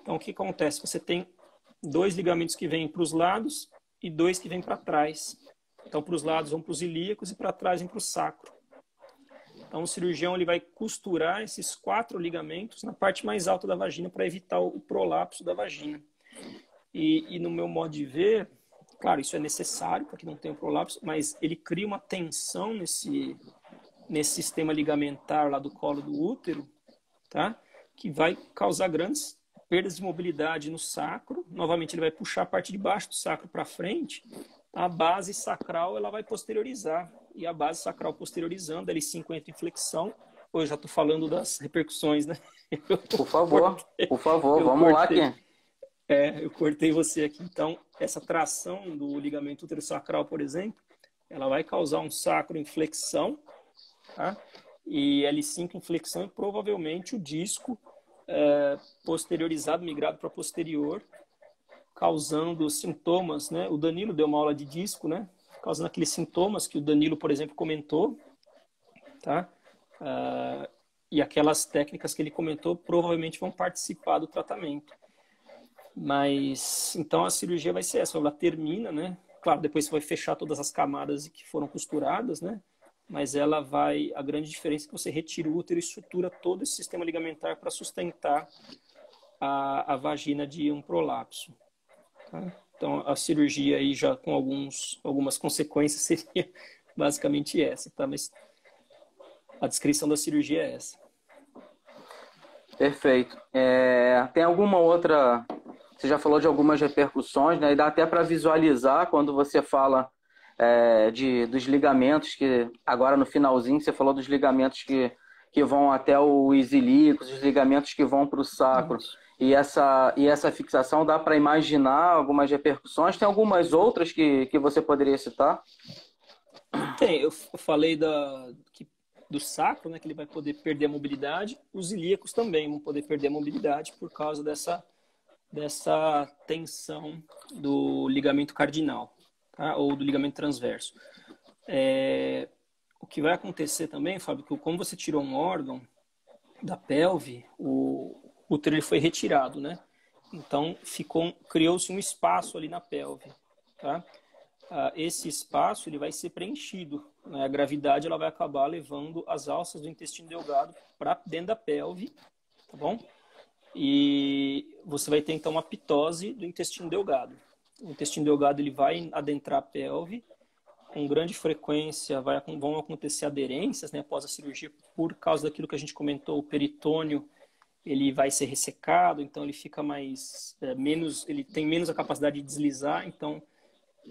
Então, o que acontece? Você tem 2 ligamentos que vêm para os lados e 2 que vêm para trás. Então, para os lados vão para os ilíacos e para trás vem para o sacro. Então, o cirurgião ele vai costurar esses 4 ligamentos na parte mais alta da vagina para evitar o prolapso da vagina. E no meu modo de ver, claro, isso é necessário para que não tenha prolapso, mas ele cria uma tensão nesse sistema ligamentar lá do colo do útero, tá? Que vai causar grandes perdas de mobilidade no sacro. Novamente, ele vai puxar a parte de baixo do sacro para frente. A base sacral ela vai posteriorizar. E a base sacral posteriorizando, ele se encontra em flexão. Eu já estou falando das repercussões, né? Por favor, vamos lá aqui. Eu cortei você aqui. Então, essa tração do ligamento útero-sacral, por exemplo, ela vai causar um sacro em flexão, tá? E L5 em flexão e provavelmente o disco posteriorizado, migrado para posterior, causando sintomas, né? O Danilo deu uma aula de disco, né? Causando aqueles sintomas que o Danilo, por exemplo, comentou, tá? E aquelas técnicas que ele comentou provavelmente vão participar do tratamento. Mas, então a cirurgia vai ser essa, ela termina, né? Claro, depois você vai fechar todas as camadas que foram costuradas, né? Mas ela vai, a grande diferença é que você retira o útero e sutura todo esse sistema ligamentar para sustentar a vagina de um prolapso. Tá? Então, a cirurgia aí já com algumas consequências seria basicamente essa, tá? Mas a descrição da cirurgia é essa. Perfeito. Tem alguma outra... Você já falou de algumas repercussões, né? E dá até para visualizar quando você fala dos ligamentos, que agora no finalzinho você falou dos ligamentos que vão até os ilíacos, os ligamentos que vão para o sacro. E essa fixação dá para imaginar algumas repercussões. Tem algumas outras que você poderia citar? Tem, eu falei do sacro, né, que ele vai poder perder a mobilidade. Os ilíacos também vão poder perder a mobilidade por causa dessa tensão do ligamento cardinal, tá? Ou do ligamento transverso. O que vai acontecer também, Fábio, que como você tirou um órgão da pelve, o útero ele foi retirado, né? Então criou-se um espaço ali na pelve, tá? esse espaço ele vai ser preenchido, né? A gravidade ela vai acabar levando as alças do intestino delgado para dentro da pelve, tá bom? E você vai ter então uma pitose do intestino delgado. O intestino delgado ele vai adentrar a pelve, com grande frequência vão acontecer aderências, né, após a cirurgia, por causa daquilo que a gente comentou, o peritônio ele vai ser ressecado, então ele fica ele tem menos a capacidade de deslizar, então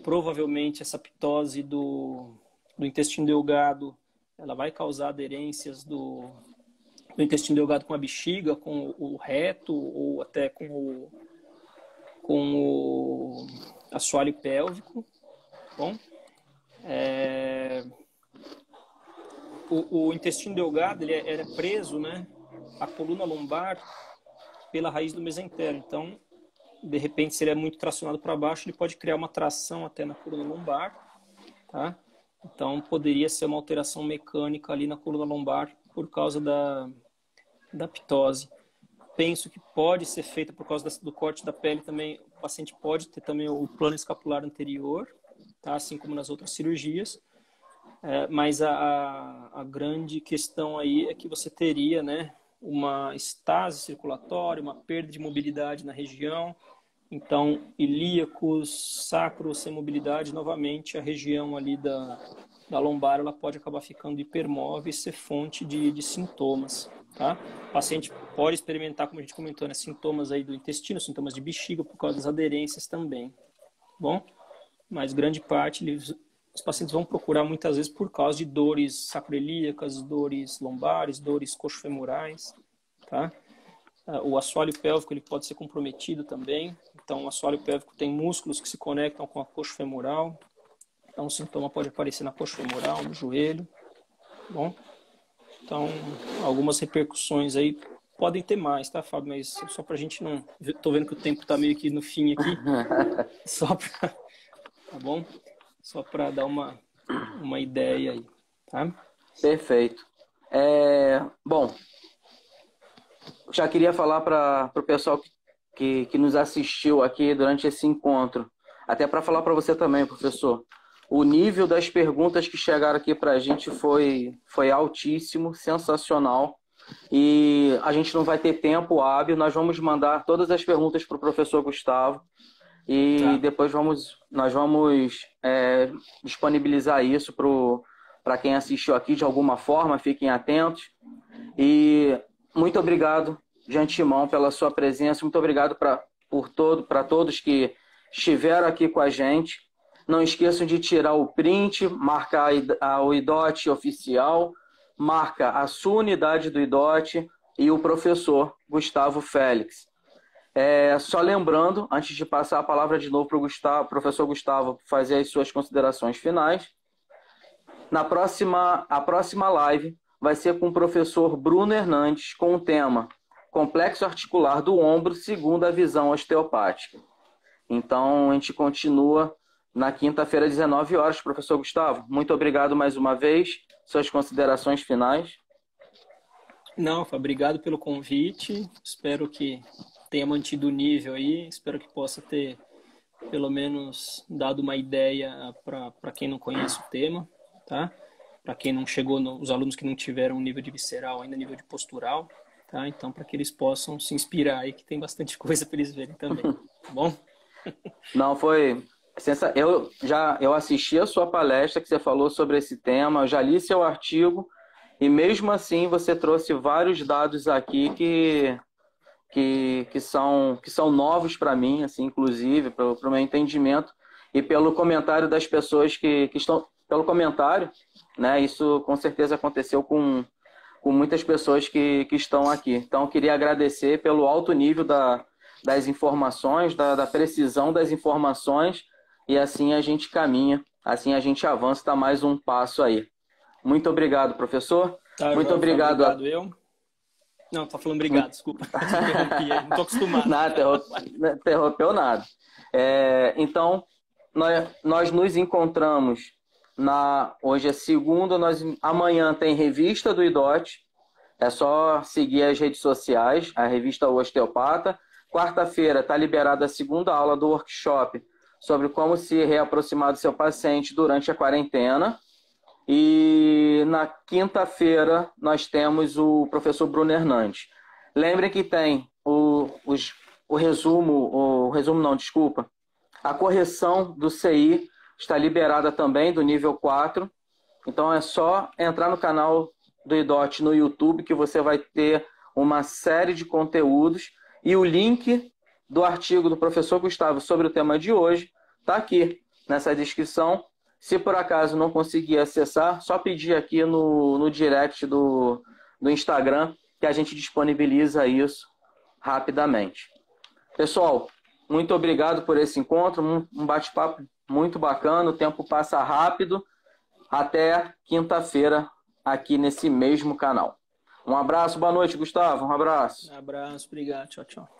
provavelmente essa pitose do intestino delgado ela vai causar aderências do intestino delgado com a bexiga, com o reto ou até com o assoalho pélvico. Bom, o intestino delgado ele era preso, né, à coluna lombar pela raiz do mesentérico. Então, de repente, se ele é muito tracionado para baixo, ele pode criar uma tração até na coluna lombar, tá? Então, poderia ser uma alteração mecânica ali na coluna lombar por causa da pitose. Penso que pode ser feita por causa do corte da pele também. O paciente pode ter também o plano escapular anterior, tá? Assim como nas outras cirurgias. Mas a grande questão aí é que você teria, né, uma estase circulatória, uma perda de mobilidade na região. Então, ilíacos, sacro, sem mobilidade, novamente a região ali da lombar ela pode acabar ficando hipermóvel e ser fonte de sintomas, tá? O paciente pode experimentar, como a gente comentou, né, sintomas aí do intestino, sintomas de bexiga por causa das aderências também, bom? Mas grande parte os pacientes vão procurar muitas vezes por causa de dores sacroiliacas, dores lombares, dores coxofemorais, tá? O assoalho pélvico ele pode ser comprometido também. Então, o assoalho pélvico tem músculos que se conectam com a coxa femoral. Então, o sintoma pode aparecer na coxa femoral, no joelho. Bom, então, algumas repercussões aí podem ter mais, tá, Fábio? Mas só para a gente não... Tô vendo que o tempo tá meio que no fim aqui. Só para... Tá bom? Só para dar uma ideia aí, tá? Perfeito. Bom, já queria falar para o pessoal que nos assistiu aqui durante esse encontro, até para falar para você também, professor, o nível das perguntas que chegaram aqui para a gente foi altíssimo, sensacional, e a gente não vai ter tempo hábil, nós vamos mandar todas as perguntas para o professor Gustavo, e depois nós vamos disponibilizar isso para quem assistiu aqui de alguma forma, fiquem atentos. E muito obrigado de antemão pela sua presença, muito obrigado para todos que estiveram aqui com a gente. Não esqueçam de tirar o print, marcar o IDOT oficial, marca a sua unidade do IDOT e o professor Gustavo Félix. Só lembrando, antes de passar a palavra de novo para o professor Gustavo fazer as suas considerações finais, a próxima live vai ser com o professor Bruno Hernandes com o tema Complexo Articular do Ombro segundo a visão osteopática. Então, a gente continua na quinta-feira, 19 horas. Professor Gustavo, muito obrigado mais uma vez. Suas considerações finais. Não, obrigado pelo convite. Espero que tenha mantido o nível aí. Espero que possa ter, pelo menos, dado uma ideia para quem não conhece o tema, tá? Para quem não chegou, os alunos que não tiveram nível de visceral, ainda nível de postural, tá? Então, para que eles possam se inspirar aí, que tem bastante coisa para eles verem também, tá bom? Não, foi... Eu assisti a sua palestra que você falou sobre esse tema, eu já li seu artigo, e mesmo assim você trouxe vários dados aqui que são novos para mim, assim, inclusive, para o meu entendimento, e pelo comentário das pessoas que estão... Pelo comentário, né? Isso com certeza aconteceu com muitas pessoas que estão aqui. Então, eu queria agradecer pelo alto nível das informações, da precisão das informações, e assim a gente caminha, assim a gente avança, está mais um passo aí. Muito obrigado, professor. Tá, muito obrigado. Obrigado eu. Não, tô falando obrigado, desculpa. Interrompi, não tô acostumado. Nada, interrompeu nada. Então, nós nos encontramos hoje é segunda, amanhã tem revista do IDOT, é só seguir as redes sociais, a revista Osteopata. Quarta-feira está liberada a segunda aula do workshop sobre como se reaproximar do seu paciente durante a quarentena. E na quinta-feira nós temos o professor Bruno Hernandes. Lembrem que tem a correção do CI está liberada também do nível 4. Então é só entrar no canal do IDOT no YouTube que você vai ter uma série de conteúdos. E o link do artigo do professor Gustavo sobre o tema de hoje está aqui nessa descrição. Se por acaso não conseguir acessar, só pedir aqui no direct do Instagram que a gente disponibiliza isso rapidamente. Pessoal, muito obrigado por esse encontro, um bate-papo muito bacana, o tempo passa rápido. Até quinta-feira aqui nesse mesmo canal. Um abraço, boa noite, Gustavo, um abraço. Um abraço, obrigado, tchau, tchau.